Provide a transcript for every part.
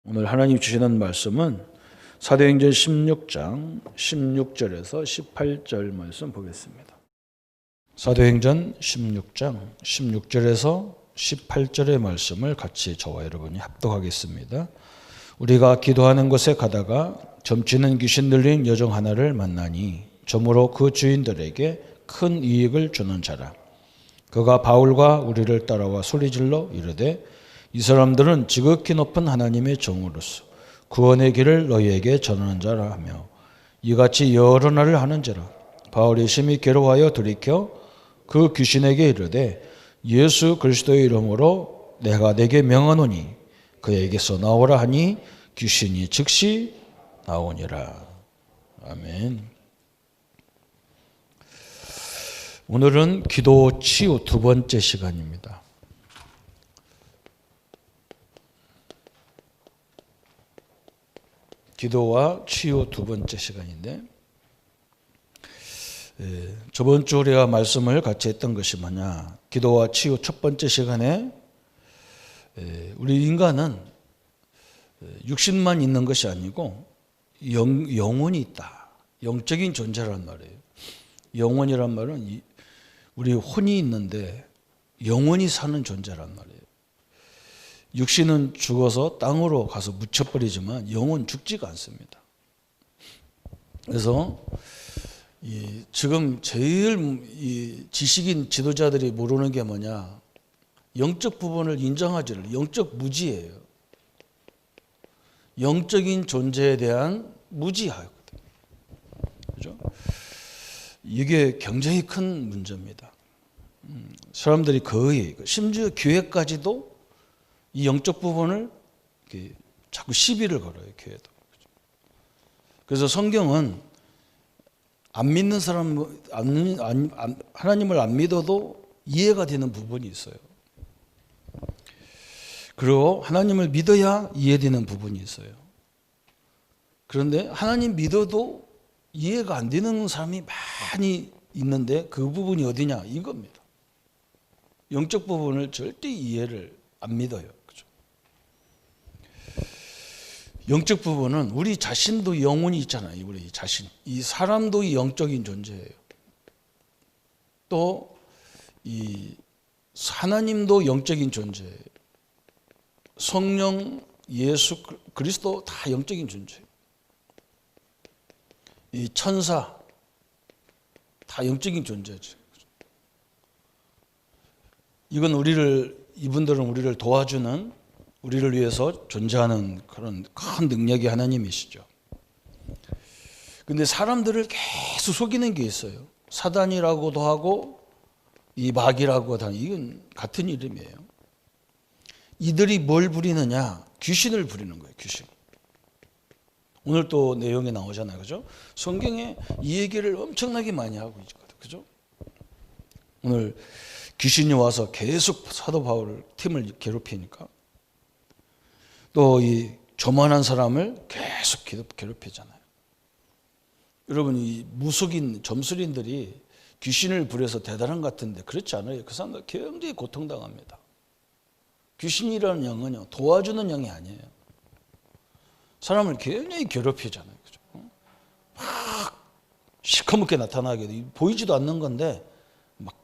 오늘 하나님 주시는 말씀은 사도행전 16장 16절에서 18절 말씀 보겠습니다. 사도행전 16장 16절에서 18절의 말씀을 같이 저와 여러분이 합독하겠습니다. 우리가 기도하는 곳에 가다가 점치는 귀신 들린 여종 하나를 만나니 점으로 그 주인들에게 큰 이익을 주는 자라. 그가 바울과 우리를 따라와 소리질러 이르되 이 사람들은 지극히 높은 하나님의 종으로서 구원의 길을 너희에게 전하는 자라 하며 이같이 여러 날을 하는지라. 바울이 심히 괴로워하여 돌이켜 그 귀신에게 이르되 예수 그리스도의 이름으로 내가 내게 명하노니 그에게서 나오라 하니 귀신이 즉시 나오니라. 아멘. 오늘은 기도 치유 두 번째 시간입니다. 기도와 치유 두 번째 시간인데, 저번 주 우리가 말씀을 같이 했던 것이 뭐냐, 기도와 치유 첫 번째 시간에 우리 인간은 육신만 있는 것이 아니고 영혼이 있다, 영적인 존재란 말이에요. 영혼이란 말은 우리 혼이 있는데 영혼이 사는 존재란 말이에요. 육신은 죽어서 땅으로 가서 묻혀버리지만 영혼은 죽지가 않습니다. 그래서 지금 제일 지식인 지도자들이 모르는 게 뭐냐, 영적 부분을 인정하지를, 영적 무지예요. 영적인 존재에 대한 무지하거든요. 그죠? 이게 굉장히 큰 문제입니다. 사람들이 거의, 심지어 교회까지도 이 영적 부분을 자꾸 시비를 걸어요, 교회도. 그래서 성경은 안 믿는 사람, 하나님을 안 믿어도 이해가 되는 부분이 있어요. 그리고 하나님을 믿어야 이해되는 부분이 있어요. 그런데 하나님 믿어도 이해가 안 되는 사람이 많이 있는데 그 부분이 어디냐, 이겁니다. 영적 부분을 절대 이해를 안 믿어요. 영적 부분은 우리 자신도 영혼이 있잖아요. 우리 자신, 이 사람도 영적인 존재예요. 또 이 하나님도 영적인 존재예요. 성령, 예수 그리스도 다 영적인 존재예요. 이 천사 다 영적인 존재죠. 이건 이분들은 우리를 도와주는, 우리를 위해서 존재하는 그런 큰 능력이 하나님이시죠. 근데 사람들을 계속 속이는 게 있어요. 사단이라고도 하고 이 마귀라고도 하고, 이건 같은 이름이에요. 이들이 뭘 부리느냐? 귀신을 부리는 거예요. 귀신. 오늘 또 내용에 나오잖아요. 그죠? 성경에 이 얘기를 엄청나게 많이 하고 있거든요. 그죠? 오늘 귀신이 와서 계속 사도 바울 팀을 괴롭히니까, 또 이 교만한 사람을 계속 괴롭히잖아요. 여러분, 이 무속인 점술인들이 귀신을 부려서 대단한 것 같은데 그렇지 않아요. 그 사람들 굉장히 고통당합니다. 귀신이라는 영은요, 도와주는 영이 아니에요. 사람을 굉장히 괴롭히잖아요. 그죠? 막 시커멓게 나타나게 보이지도 않는 건데 막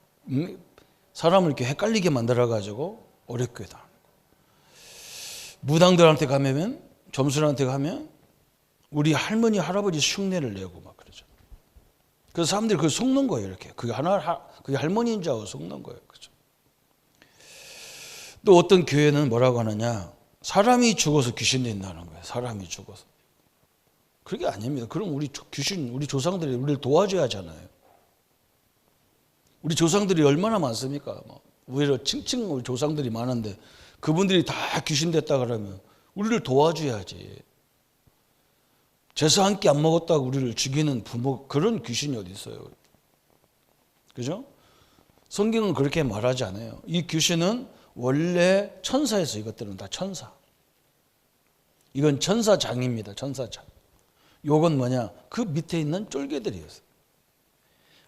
사람을 이렇게 헷갈리게 만들어가지고 어렵게 다. 무당들한테 가면, 점술한테 가면 우리 할머니, 할아버지 흉내를 내고 막 그러죠. 그래서 사람들이 그걸 속는 거예요. 이렇게 그게 할머니인 줄 알고 속는 거예요. 그죠? 또 어떤 교회는 뭐라고 하느냐, 사람이 죽어서 귀신 된다는 거예요. 사람이 죽어서. 그게 아닙니다. 그럼 우리 조상들이 우리를 도와줘야 하잖아요. 우리 조상들이 얼마나 많습니까? 오히려 칭칭 우리 조상들이 많은데 그분들이 다 귀신 됐다 그러면 우리를 도와줘야지. 제사 한 끼 안 먹었다고 우리를 죽이는 부모, 그런 귀신이 어디 있어요? 그죠? 성경은 그렇게 말하지 않아요. 이 귀신은 원래 천사에서, 이것들은 다 천사. 이건 천사장입니다. 천사장. 요건 뭐냐? 그 밑에 있는 쫄개들이었어요.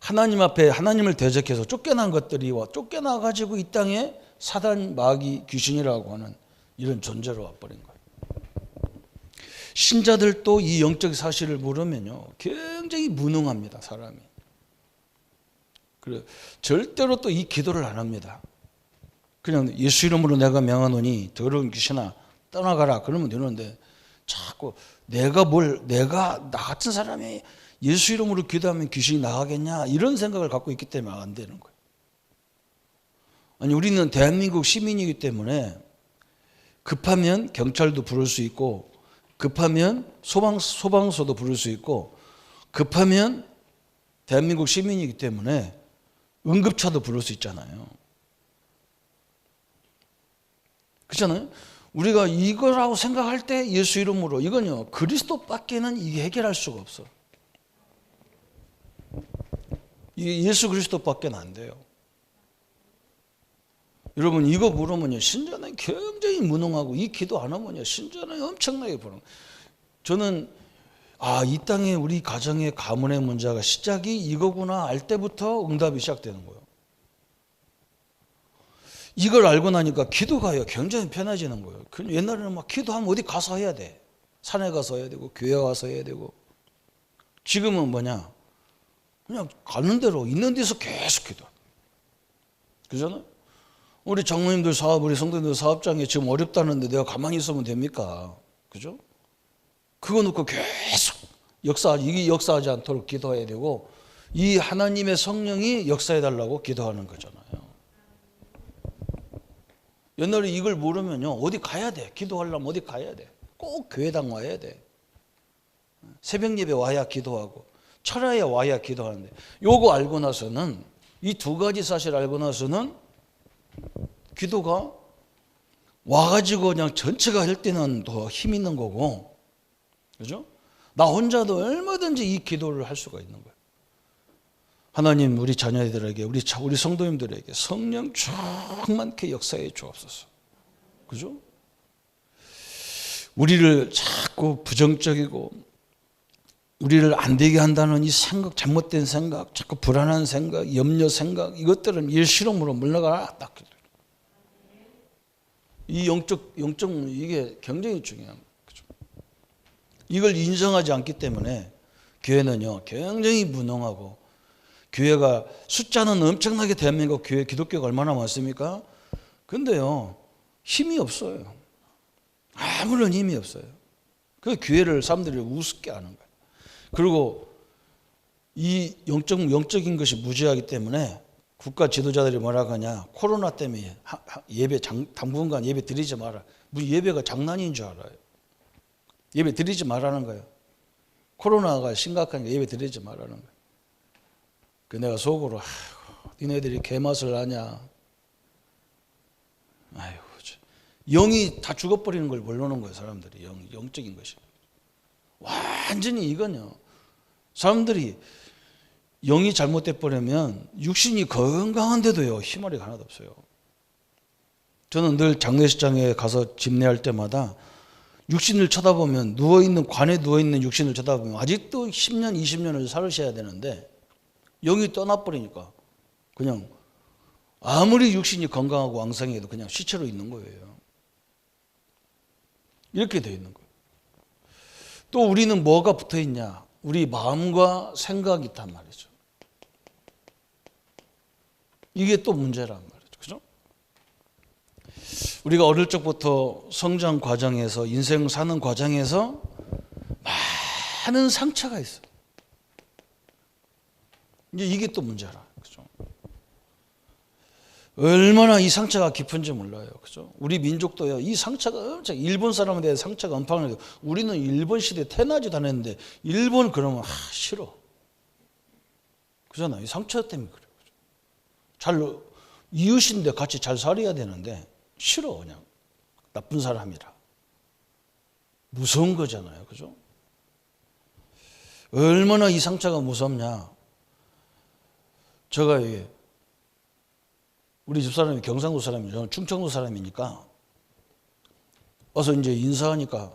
하나님 앞에 하나님을 대적해서 쫓겨난 것들이 쫓겨나가지고 이 땅에 사단, 마귀, 귀신이라고 하는 이런 존재로 와버린 거예요. 신자들도 이 영적 사실을 모르면요 굉장히 무능합니다. 사람이. 그래 절대로 또 이 기도를 안 합니다. 그냥 예수 이름으로 내가 명하노니 더러운 귀신아 떠나가라 그러면 되는데 자꾸 내가 나 같은 사람이 예수 이름으로 기도하면 귀신이 나가겠냐 이런 생각을 갖고 있기 때문에 안 되는 거예요. 아니 우리는 대한민국 시민이기 때문에 급하면 경찰도 부를 수 있고 급하면 소방서도 부를 수 있고 급하면 대한민국 시민이기 때문에 응급차도 부를 수 있잖아요. 그렇잖아요. 우리가 이거라고 생각할 때 예수 이름으로 이건요 그리스도밖에는 이게 해결할 수가 없어. 이게 예수 그리스도밖에는 안 돼요. 여러분 이거 물으면요 신자는 굉장히 무능하고 이 기도 안 하면요 신자는 엄청나게 부능. 저는 이 땅에 우리 가정의 가문의 문제가 시작이 이거구나 알 때부터 응답이 시작되는 거예요. 이걸 알고 나니까 기도가요 굉장히 편해지는 거예요. 옛날에는 막 기도하면 어디 가서 해야 돼. 산에 가서 해야 되고 교회 가서 해야 되고. 지금은 뭐냐 그냥 가는 대로 있는 데서 계속 기도. 그잖아요. 우리 장로님들 사업, 우리 성도님들 사업장에 지금 어렵다는데 내가 가만히 있으면 됩니까? 그죠? 그거 놓고 계속 이게 역사하지 않도록 기도해야 되고 이 하나님의 성령이 역사해달라고 기도하는 거잖아요. 옛날에 이걸 모르면요 어디 가야 돼. 기도하려면 어디 가야 돼. 꼭 교회당 와야 돼. 새벽 예배 와야 기도하고 철야에 와야 기도하는데 요거 알고 나서는 이 두 가지 사실 알고 나서는 기도가 와가지고 그냥 전체가 할 때는 더 힘 있는 거고 그죠? 나 혼자도 얼마든지 이 기도를 할 수가 있는 거예요. 하나님 우리 자녀들에게 우리 성도님들에게 성령 충만케 역사해 주옵소서. 그죠? 우리를 자꾸 부정적이고 우리를 안 되게 한다는 이 생각, 잘못된 생각, 자꾸 불안한 생각, 염려 생각 이것들은 예수 이름으로 물러가라. 딱 이 영적 이게 굉장히 중요한 거죠. 이걸 인정하지 않기 때문에 교회는요 굉장히 무능하고 교회가 숫자는 엄청나게 대한민국 교회 기독교가 얼마나 많습니까? 근데요 힘이 없어요. 아무런 힘이 없어요. 그 교회를 사람들이 우습게 하는 거예요. 그리고 이 영적인 것이 무지하기 때문에 국가 지도자들이 뭐라고 하냐 코로나 때문에 예배 당분간 예배 드리지 마라. 무슨 예배가 장난인 줄 알아요. 예배 드리지 말라는 거예요. 코로나가 심각하니까 예배 드리지 말라는 거예요. 그 내가 속으로 니네들이 개맛을 아냐. 아이고 영이 다 죽어버리는 걸 모르는 거예요. 사람들이 영적인 것이 완전히 이건요 사람들이 영이 잘못돼 버리면 육신이 건강한데도요 희말이 하나도 없어요. 저는 늘 장례식장에 가서 집례할 때마다 육신을 쳐다보면 관에 누워있는 육신을 쳐다보면 아직도 10년 20년을 살으셔야 되는데 영이 떠나버리니까 그냥 아무리 육신이 건강하고 왕성해도 그냥 시체로 있는 거예요. 이렇게 돼 있는 거예요. 또 우리는 뭐가 붙어 있냐? 우리 마음과 생각이 있단 말이죠. 이게 또 문제란 말이죠. 그죠? 우리가 어릴 적부터 성장 과정에서 인생 사는 과정에서 많은 상처가 있어요. 이제 이게 또 문제라. 그죠? 얼마나 이 상처가 깊은지 몰라요. 그죠? 우리 민족도요, 이 상처가 엄청, 일본 사람에 대해 상처가 엄청나게, 우리는 일본 시대에 태어나지도 않았는데, 일본 그러면, 싫어. 그잖아. 이 상처 때문에 그래요. 이웃인데 같이 잘 살아야 되는데, 싫어, 그냥. 나쁜 사람이라. 무서운 거잖아요. 그죠? 얼마나 이 상처가 무섭냐. 제가 우리 집사람이 경상도 사람이죠. 저는 충청도 사람이니까 와서 이제 인사하니까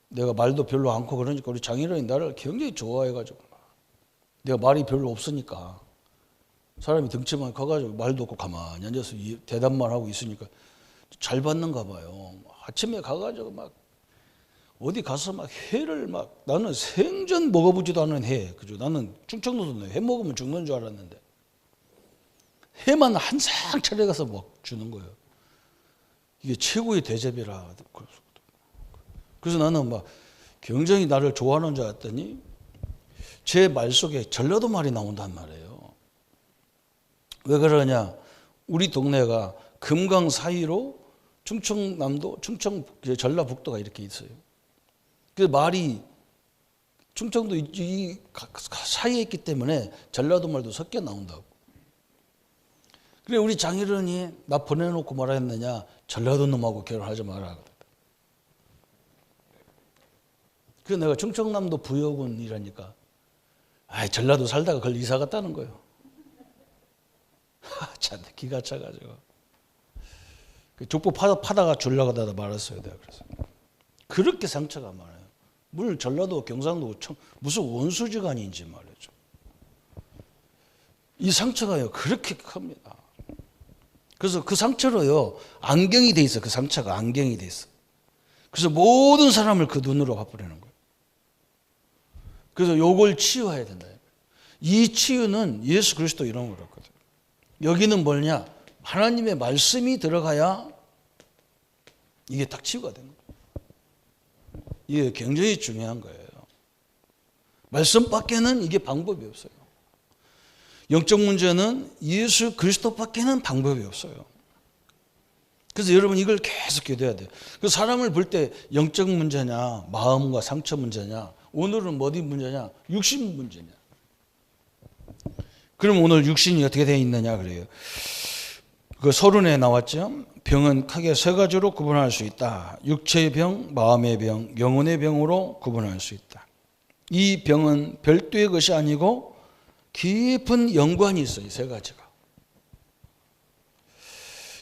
내가 말도 별로 않고 그러니까 우리 장인어른이 나를 굉장히 좋아해가지고 내가 말이 별로 없으니까 사람이 덩치만 커가지고 말도 없고 가만히 앉아서 대답만 하고 있으니까 잘 받는가 봐요. 아침에 가가지고 막 어디 가서 막 회를 막 나는 생전 먹어보지도 않은 회, 그죠? 나는 충청도도 회 먹으면 죽는 줄 알았는데 회만 한 상 차려가서 막 주는 거예요. 이게 최고의 대접이라. 그래서 나는 막 굉장히 나를 좋아하는 줄 알았더니 제 말 속에 전라도 말이 나온단 말이에요. 왜 그러냐? 우리 동네가 금강 사이로 충청남도, 전라북도가 이렇게 있어요. 그 말이 충청도 이 사이에 있기 때문에 전라도 말도 섞여 나온다고. 그래 우리 장인어른이 나 보내놓고 뭐라 했느냐? 전라도 놈하고 결혼하지 마라. 그래서 내가 충청남도 부여군이라니까 전라도 살다가 그걸 이사 갔다는 거예요. 참 기가 차가지고 족보 파다가 주려고 하다가 말았어요. 내가 그래서 그렇게 상처가 많아요. 물 전라도 경상도 무슨 원수지간인지 말이죠. 이 상처가요 그렇게 큽니다. 그래서 그 상처로요 안경이 돼 있어. 그 상처가 안경이 돼 있어. 그래서 모든 사람을 그 눈으로 봐버리는 거예요. 그래서 요걸 치유해야 된다. 이 치유는 예수 그리스도 이름으로 했거든요. 여기는 뭐냐? 하나님의 말씀이 들어가야 이게 딱 치유가 되는 거예요. 이게 굉장히 중요한 거예요. 말씀밖에는 이게 방법이 없어요. 영적 문제는 예수 그리스도밖에는 방법이 없어요. 그래서 여러분 이걸 계속 기도해야 돼요. 그 사람을 볼 때 영적 문제냐, 마음과 상처 문제냐, 오늘은 어디 문제냐, 육신 문제냐. 그럼 오늘 육신이 어떻게 되어 있느냐 그래요. 그 서론에 나왔죠. 병은 크게 세 가지로 구분할 수 있다. 육체의 병, 마음의 병, 영혼의 병으로 구분할 수 있다. 이 병은 별도의 것이 아니고 깊은 연관이 있어요. 세 가지가.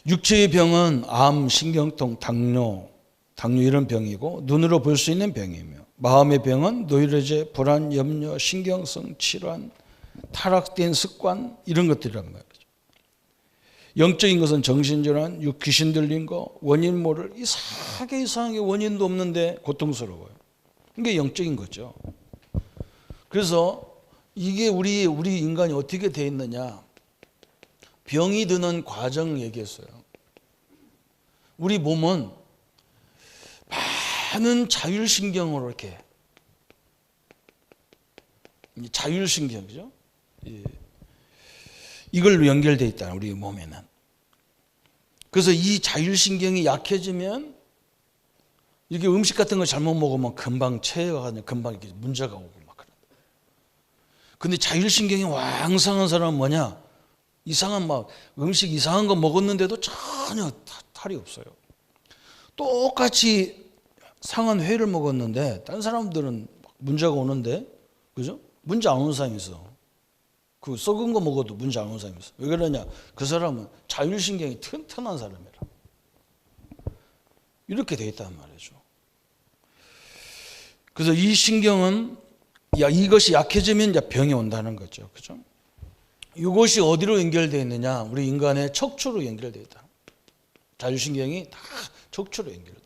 육체의 병은 암, 신경통, 당뇨 이런 병이고 눈으로 볼 수 있는 병이며, 마음의 병은 노이로제, 불안, 염려, 신경성, 질환, 타락된 습관 이런 것들이란 말이죠. 영적인 것은 정신질환, 귀신 들린 거, 원인 모를 이상하게 원인도 없는데 고통스러워요. 이게 영적인 거죠. 그래서 이게 우리 인간이 어떻게 되어 있느냐? 병이 드는 과정 얘기했어요. 우리 몸은 많은 자율신경으로 이렇게 자율신경이죠. 이걸로 연결되어 있다. 우리 몸에는. 그래서 이 자율신경이 약해지면 이렇게 음식 같은 거 잘못 먹으면 금방 체해가 가지고 금방 이렇게 문제가 오고 막 그런. 근데 자율신경이 왕성한 사람은 뭐냐? 이상한 막 음식 이상한 거 먹었는데도 전혀 탈이 없어요. 똑같이 상한 회를 먹었는데 다른 사람들은 문제가 오는데, 그죠? 문제 안 오는 사람이 있어. 그 썩은 거 먹어도 문제 안 오는 사람이 있어. 왜 그러냐? 그 사람은 자율신경이 튼튼한 사람이라. 이렇게 돼 있단 말이죠. 그래서 이 신경은 이것이 약해지면 이제 병이 온다는 거죠. 그죠? 이것이 어디로 연결되어 있느냐? 우리 인간의 척추로 연결되어 있다. 자율신경이 다 척추로 연결돼.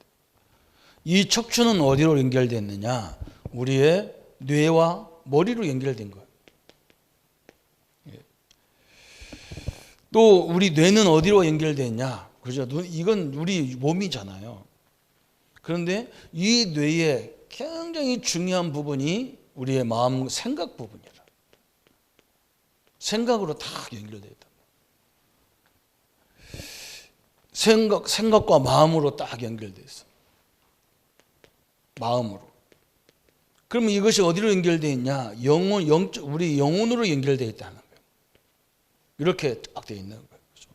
이 척추는 어디로 연결되어 있느냐? 우리의 뇌와 머리로 연결된 거예요. 또 우리 뇌는 어디로 연결되어 있냐? 그죠? 이건 우리 몸이잖아요. 그런데 이 뇌의 굉장히 중요한 부분이 우리의 마음, 생각 부분이라. 생각으로 다 연결되어 있다. 생각과 마음으로 딱 연결되어 있어. 마음으로. 그러면 이것이 어디로 연결되어 있냐? 우리 영혼으로 연결되어 있다는 거예요. 이렇게 딱 되어 있는 거예요. 그렇죠?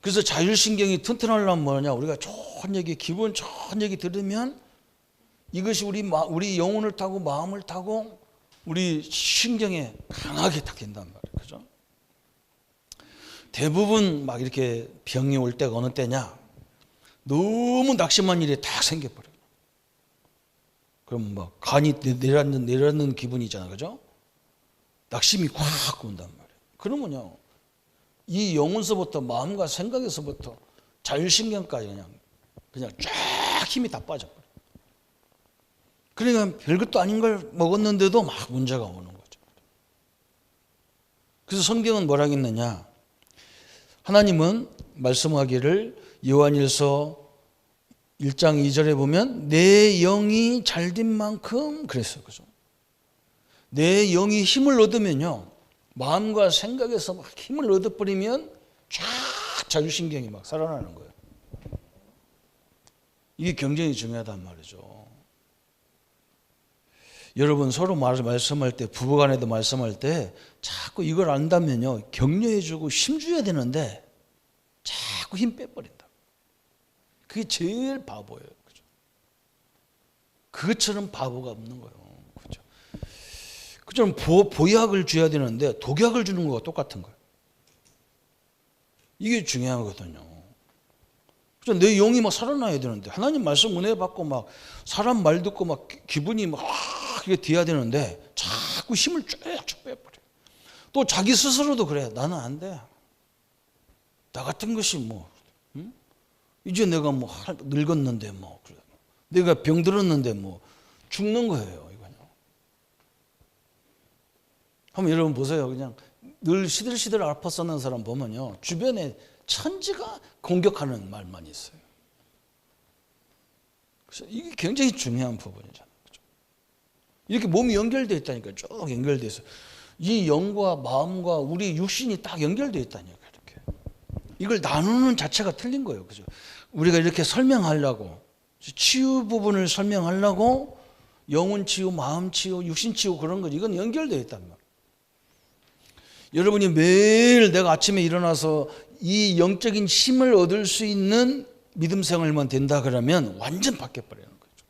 그래서 자율신경이 튼튼하려면 뭐냐? 우리가 좋은 얘기, 기분 좋은 얘기 들으면 이것이 우리 영혼을 타고 마음을 타고 우리 신경에 강하게 딱 된단 말이에요. 그죠? 대부분 막 이렇게 병이 올 때가 어느 때냐? 너무 낙심한 일이 딱 생겨버려요. 그럼 막 간이 내려앉는 기분이잖아. 그죠? 낙심이 꽉 온단 말이에요. 그러면요, 이 영혼서부터 마음과 생각에서부터 자율신경까지 그냥 쫙 힘이 다 빠져버려요. 그러니까 별것도 아닌 걸 먹었는데도 막 문제가 오는 거죠. 그래서 성경은 뭐라 했느냐? 하나님은 말씀하기를 요한일서 1장 2절에 보면 내 영이 잘된 만큼 그랬어요. 그죠? 내 영이 힘을 얻으면요. 마음과 생각에서 막 힘을 얻어버리면 쫙 자율신경이 막 살아나는 거예요. 이게 굉장히 중요하단 말이죠. 여러분 서로 말씀할 때 부부간에도 말씀할 때 자꾸 이걸 안다면요. 격려해주고 힘줘야 되는데 자꾸 힘 빼버린다. 그게 제일 바보예요. 그죠? 그것처럼 바보가 없는 거예요. 그죠? 그처럼 보약을 줘야 되는데 독약을 주는 거와 똑같은 거예요. 이게 중요하거든요. 그죠? 내 영이 막 살아나야 되는데 하나님 말씀 은혜 받고 막 사람 말 듣고 막 기분이 막 이게 돼야 되는데 자꾸 힘을 쭉쭉 빼버려. 또 자기 스스로도 그래. 나는 안 돼. 나 같은 것이 뭐 이제 내가 뭐 늙었는데 뭐 그래. 내가 병들었는데 뭐 죽는 거예요. 이거요. 한번 여러분 보세요. 그냥 늘 시들시들 앓아 사는 사람 보면요. 주변에 천지가 공격하는 말만 있어요. 그래서 이게 굉장히 중요한 부분이잖아요. 그렇죠? 이렇게 몸이 연결되어 있다니까 쭉 연결되어 있어요. 이 영과 마음과 우리 육신이 딱 연결되어 있다니까 이렇게. 이걸 나누는 자체가 틀린 거예요. 그죠? 우리가 이렇게 설명하려고 치유 부분을 설명하려고 영혼 치유, 마음 치유, 육신 치유 그런 거 이건 연결되어 있단 말이에요. 여러분이 매일 내가 아침에 일어나서 이 영적인 힘을 얻을 수 있는 믿음 생활만 된다 그러면 완전 바뀌어 버리는 거죠.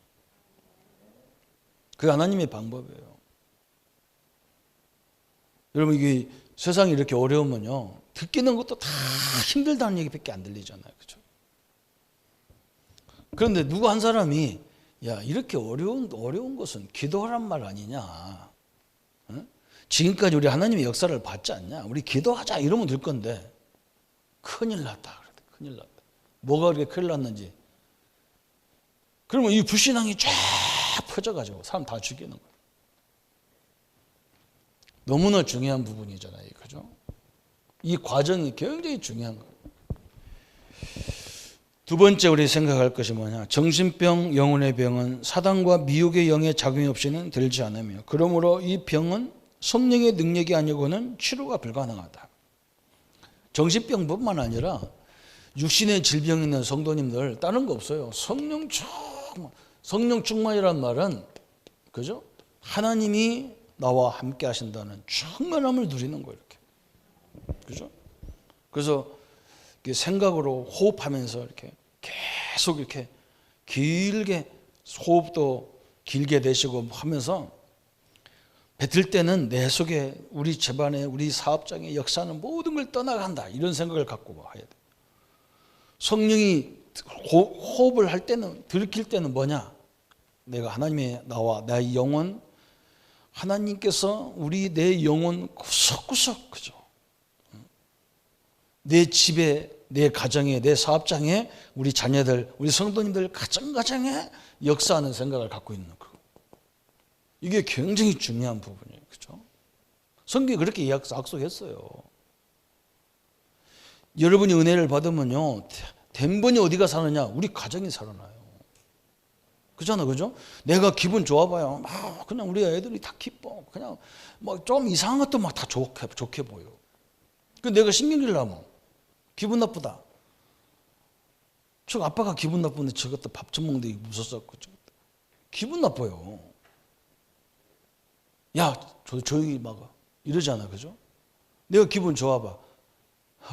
그게 하나님의 방법이에요. 여러분 이게 세상이 이렇게 어려우면요. 듣기는 것도 다 힘들다는 얘기밖에 안 들리잖아요. 그렇죠? 그런데 누구 한 사람이 야 이렇게 어려운 것은 기도하란 말 아니냐. 응? 지금까지 우리 하나님의 역사를 봤지 않냐. 우리 기도하자 이러면 될 건데 큰일 났다. 큰일 났다. 뭐가 그렇게 큰일 났는지. 그러면 이 불신앙이 쫙 퍼져가지고 사람 다 죽이는 거예요. 너무나 중요한 부분이잖아요. 그죠? 이 과정이 굉장히 중요한 거예요. 두 번째 우리 생각할 것이 뭐냐. 정신병, 영혼의 병은 사단과 미혹의 영의 작용이 없이는 들지 않으며 그러므로 이 병은 성령의 능력이 아니고는 치료가 불가능하다. 정신병뿐만 아니라 육신의 질병 있는 성도님들 다른 거 없어요. 성령 충만이란 말은 그죠? 하나님이 나와 함께 하신다는 충만함을 누리는 거예요. 이렇게. 그죠? 그래서 생각으로 호흡하면서 이렇게 계속 이렇게 길게 호흡도 길게 내쉬고 하면서 뱉을 때는 내 속에 우리 집안에 우리 사업장의 역사는 모든 걸 떠나간다 이런 생각을 갖고 해야 돼. 성령이 호흡을 할 때는 들킬 때는 뭐냐? 내가 하나님의 나와 나의 영혼 하나님께서 우리 내 영혼 구석구석 그죠? 내 집에 내 가정에 내 사업장에 우리 자녀들 우리 성도님들 가정가정에 역사하는 생각을 갖고 있는 거. 이게 굉장히 중요한 부분이에요. 그렇죠? 성경이 그렇게 약속했어요. 여러분이 은혜를 받으면요. 된 번이 어디가 사느냐? 우리 가정이 살아나요. 그렇잖아. 그죠? 내가 기분 좋아봐요. 막 그냥 우리 애들이 다 기뻐. 그냥 막 좀 이상한 것도 막 다 좋게 보여. 그 내가 신경질 나면 기분 나쁘다. 저 아빠가 기분 나쁜데 저것도 밥 처먹는데 무섭었고 기분 나빠요. 야, 조용히 막아. 이러잖아. 그죠? 내가 기분 좋아봐.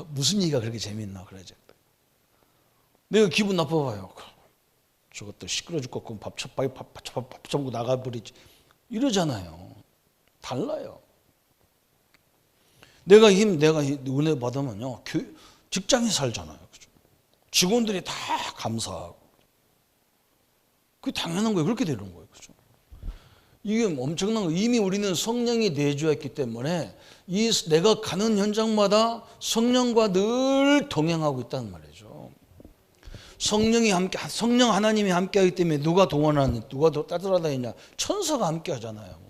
무슨 얘기가 그렇게 재밌나 그러지. 내가 기분 나빠봐요. 저것도 시끄러 죽고 밥 처먹고 나가버리지. 이러잖아요. 달라요. 내가 은혜 받으면요. 직장이 살잖아요. 그죠? 직원들이 다 감사하고. 그게 당연한 거예요. 그렇게 되는 거예요. 그죠? 이게 엄청난 거예요. 이미 우리는 성령이 내주했기 때문에 내가 가는 현장마다 성령과 늘 동행하고 있다는 말이죠. 성령 하나님이 함께하기 때문에 누가 동원하느냐, 누가 따돌아다니냐? 천사가 함께하잖아요.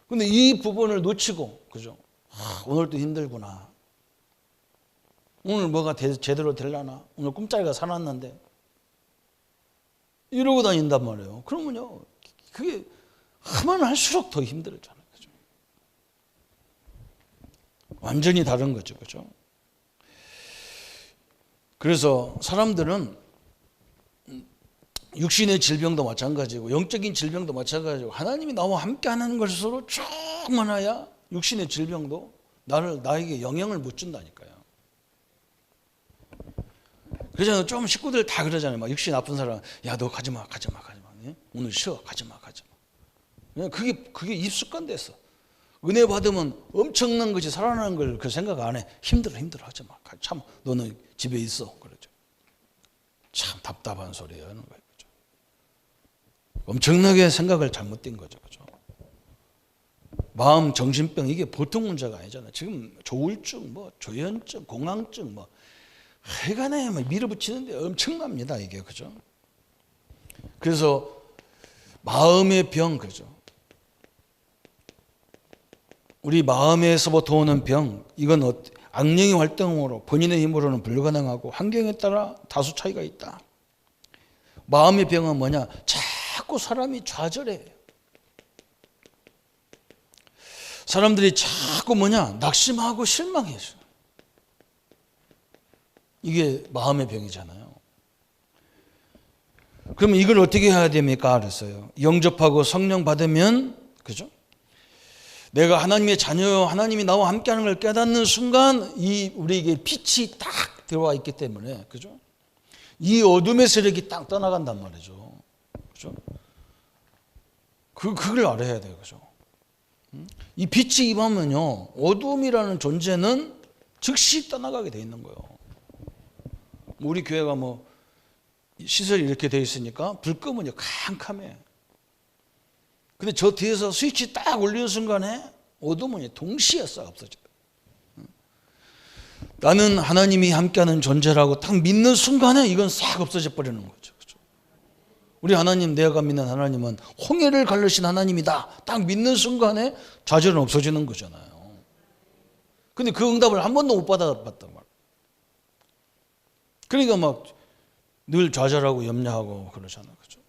근데 이 부분을 놓치고, 그죠? 오늘도 힘들구나. 오늘 뭐가 제대로 되려나? 오늘 꿈자리가 사놨는데. 이러고 다닌단 말이에요. 그러면요, 그게 하면 할수록 더 힘들잖아요. 그죠? 완전히 다른 거죠. 그죠? 그래서 사람들은 육신의 질병도 마찬가지고 영적인 질병도 마찬가지고 하나님이 나와 함께하는 것으로 쭉 많아야 육신의 질병도 나에게 영향을 못 준다니까요. 그러잖아요. 좀 식구들 다 그러잖아요. 막 육신 아픈 사람, 야 너 가지마. 예? 오늘 쉬어. 가지마. 그냥 그게 입습관 됐어. 은혜 받으면 엄청난 것이 살아나는 걸 그 생각 안 해. 힘들어 하지 마. 참 너는 집에 있어. 그러죠. 참 답답한 소리 하는 거예요. 그죠? 엄청나게 생각을 잘못된 거죠. 그죠? 마음 정신병 이게 보통 문제가 아니잖아요. 지금 조울증, 뭐 조현증, 공황증, 뭐 하여간에 밀어붙이는데 엄청납니다. 이게 그죠? 그래서 마음의 병 그죠? 우리 마음에서부터 오는 병, 이건 악령의 활동으로 본인의 힘으로는 불가능하고 환경에 따라 다수 차이가 있다. 마음의 병은 뭐냐? 자꾸 사람이 좌절해요. 사람들이 자꾸 뭐냐? 낙심하고 실망해요. 이게 마음의 병이잖아요. 그러면 이걸 어떻게 해야 됩니까? 그랬어요. 영접하고 성령 받으면, 그죠? 내가 하나님의 자녀요, 하나님이 나와 함께하는 걸 깨닫는 순간 우리에게 빛이 딱 들어와 있기 때문에, 그죠? 이 어둠의 세력이 딱 떠나간단 말이죠. 그죠? 그걸 알아야 돼요. 그죠? 이 빛이 임하면요, 어둠이라는 존재는 즉시 떠나가게 돼 있는 거예요. 우리 교회가 뭐 시설이 이렇게 돼 있으니까 불 끄면 캄캄해. 근데 저 뒤에서 스위치 딱 올리는 순간에 어둠은 동시에 싹 없어져요. 나는 하나님이 함께하는 존재라고 딱 믿는 순간에 이건 싹 없어져 버리는 거죠. 그렇죠? 우리 하나님, 내가 믿는 하나님은 홍해를 가르신 하나님이다. 딱 믿는 순간에 좌절은 없어지는 거잖아요. 근데 그 응답을 한 번도 못 받아봤단 말이에요. 그러니까 막 늘 좌절하고 염려하고 그러잖아요. 그렇죠?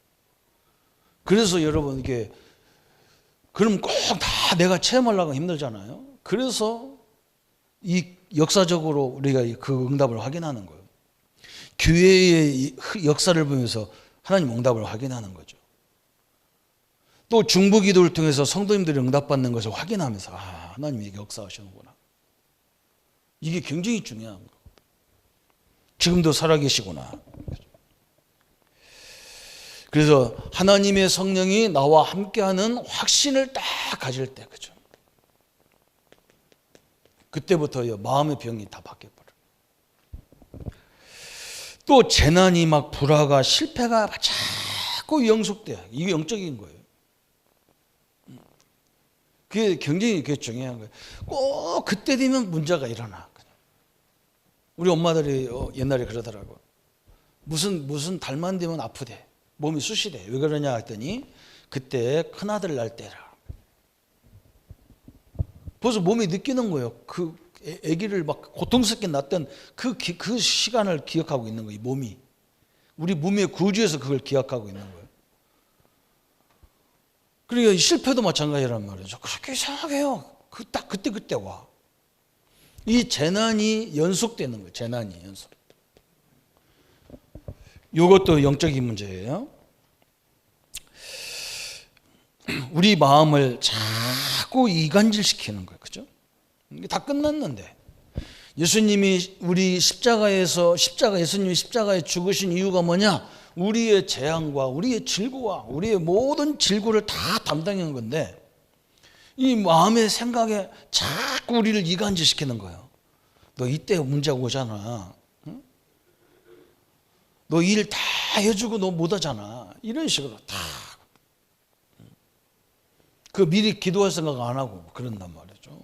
그래서 여러분 이게 그럼 꼭 다 내가 체험하려고 힘들잖아요. 그래서 이 역사적으로 우리가 그 응답을 확인하는 거예요. 교회의 역사를 보면서 하나님 응답을 확인하는 거죠. 또 중보기도를 통해서 성도님들이 응답받는 것을 확인하면서 하나님이 역사하시는구나. 이게 굉장히 중요한 거예요. 지금도 살아계시구나. 그래서 하나님의 성령이 나와 함께하는 확신을 딱 가질 때, 그죠? 그때부터 마음의 병이 다 바뀌어버려요. 또 재난이 막 불화가 실패가 자꾸 영속돼. 이게 영적인 거예요. 그게 굉장히 중요한 거예요. 꼭 그때 되면 문제가 일어나. 우리 엄마들이 옛날에 그러더라고. 무슨 달만 되면 아프대. 몸이 쑤시대. 왜 그러냐 했더니 그때 큰아들 날 때라. 벌써 몸이 느끼는 거예요. 그 아기를 막 고통스럽게 낳던 그 시간을 기억하고 있는 거예요. 몸이. 우리 몸의 구조에서 그걸 기억하고 있는 거예요. 그러니까 실패도 마찬가지란 말이죠. 그렇게 이상하게요. 딱 그때 와. 이 재난이 연속되는 거예요. 재난이 연속. 이것도 영적인 문제예요. 우리 마음을 자꾸 이간질시키는 거예요. 그죠? 이게 다 끝났는데. 예수님이 예수님이 십자가에 죽으신 이유가 뭐냐? 우리의 재앙과 우리의 질고와 우리의 모든 질고를 다 담당한 건데, 이 마음의 생각에 자꾸 우리를 이간질시키는 거예요. 너 이때 문제가 오잖아. 응? 너 일 다 해주고 너 못하잖아. 이런 식으로 다. 미리 기도할 생각 안 하고 그런단 말이죠.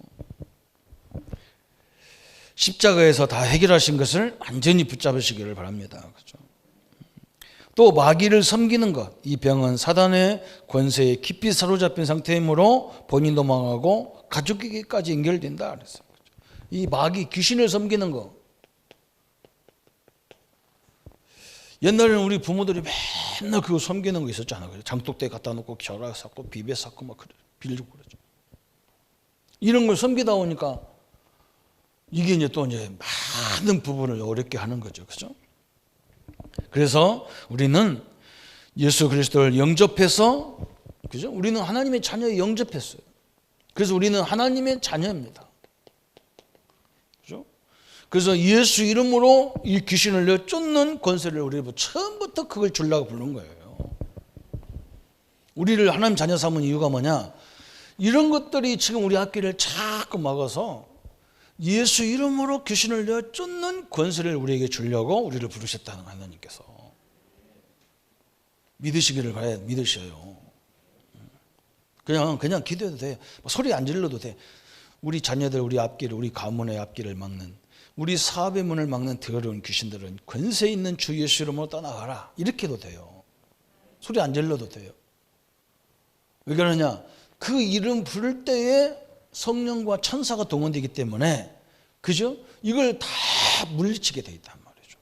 십자가에서 다 해결하신 것을 완전히 붙잡으시기를 바랍니다. 그렇죠? 또 마귀를 섬기는 것, 이 병은 사단의 권세에 깊이 사로잡힌 상태이므로 본인도 망하고 가족에게까지 연결된다 그랬어요. 이 마귀 귀신을 섬기는 거. 옛날에는 우리 부모들이 맨날 그거 섬기는 거 있었잖아요. 장독대 갖다 놓고 결화 샀고 비벼 샀고 막 빌리고 그러죠. 이런 걸 섬기다 보니까 이게 이제 또 이제 많은 부분을 어렵게 하는 거죠. 그죠? 그래서 우리는 예수 그리스도를 영접해서, 그죠? 우리는 하나님의 자녀에 영접했어요. 그래서 우리는 하나님의 자녀입니다. 그죠? 그래서 예수 이름으로 이 귀신을 내어 쫓는 권세를 우리가 처음부터 그걸 주려고 부른 거예요. 우리를 하나님 자녀 삼은 이유가 뭐냐? 이런 것들이 지금 우리 앞길을 자꾸 막아서 예수 이름으로 귀신을 내어 쫓는 권세를 우리에게 주려고 우리를 부르셨다는 하나님께서. 믿으시기를 바라요. 믿으셔요. 그냥 기도해도 돼. 소리 안 질러도 돼. 우리 자녀들, 우리 앞길을, 우리 가문의 앞길을 막는, 우리 사업의 문을 막는 더러운 귀신들은 권세 있는 주 예수 이름으로 떠나가라. 이렇게 해도 돼요. 소리 안 질러도 돼요. 왜 그러냐? 그 이름 부를 때에 성령과 천사가 동원되기 때문에, 그죠? 이걸 다 물리치게 돼 있단 말이죠.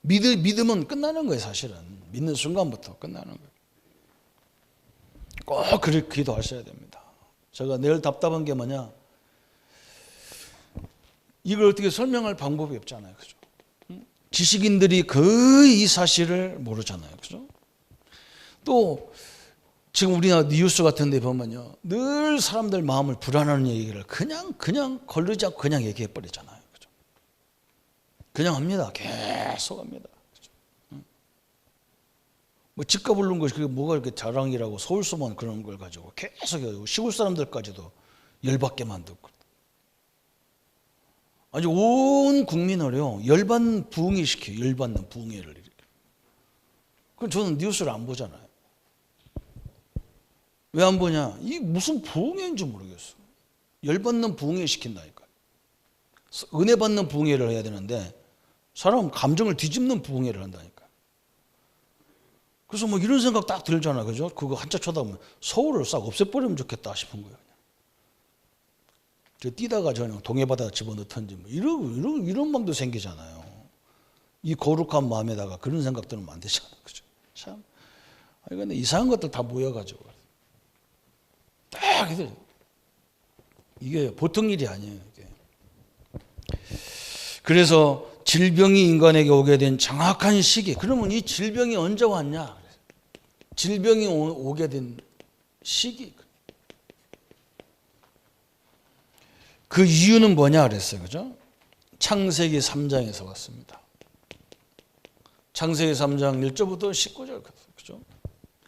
믿음은 끝나는 거예요, 사실은. 믿는 순간부터 끝나는 거예요. 꼭 그렇게 기도하셔야 됩니다. 제가 늘 답답한 게 뭐냐? 이걸 어떻게 설명할 방법이 없잖아요, 그죠? 지식인들이 거의 이 사실을 모르잖아요, 그죠? 또 지금 우리나라 뉴스 같은 데 보면요, 늘 사람들 마음을 불안하는 얘기를 그냥 거르지 않고 그냥 얘기해 버리잖아요. 그죠? 그냥 합니다. 계속 합니다. 그죠? 뭐 집값 오른 것이 그게 뭐가 이렇게 자랑이라고 서울서만 그런 걸 가지고 계속 해요. 시골 사람들까지도 열받게 만들고. 아니 온 국민을요 열받는 부흥회 시켜요. 열받는 부흥회를 이렇게. 그럼 저는 뉴스를 안 보잖아요. 왜 안 보냐? 이게 무슨 부흥회인지 모르겠어. 열받는 부흥회 시킨다니까. 은혜 받는 부흥회를 해야 되는데 사람 감정을 뒤집는 부흥회를 한다니까. 그래서 뭐 이런 생각 딱 들잖아, 그죠? 그거 한자 쳐다보면 서울을 싹 없애버리면 좋겠다 싶은 거예요. 저 뛰다가 저는 동해바다 집어넣던지 뭐 이런 마음도 생기잖아요. 이 거룩한 마음에다가 그런 생각 들으면 안 되잖아요, 그죠? 참, 아니 근데 이상한 것들 다 모여가지고. 딱 이게 보통 일이 아니에요. 이게. 그래서 질병이 인간에게 오게 된 정확한 시기. 그러면 이 질병이 언제 왔냐? 질병이 오게 된 시기. 그 이유는 뭐냐 그랬어요, 그죠? 창세기 3장에서 왔습니다. 창세기 3장 1절부터 19절, 그죠?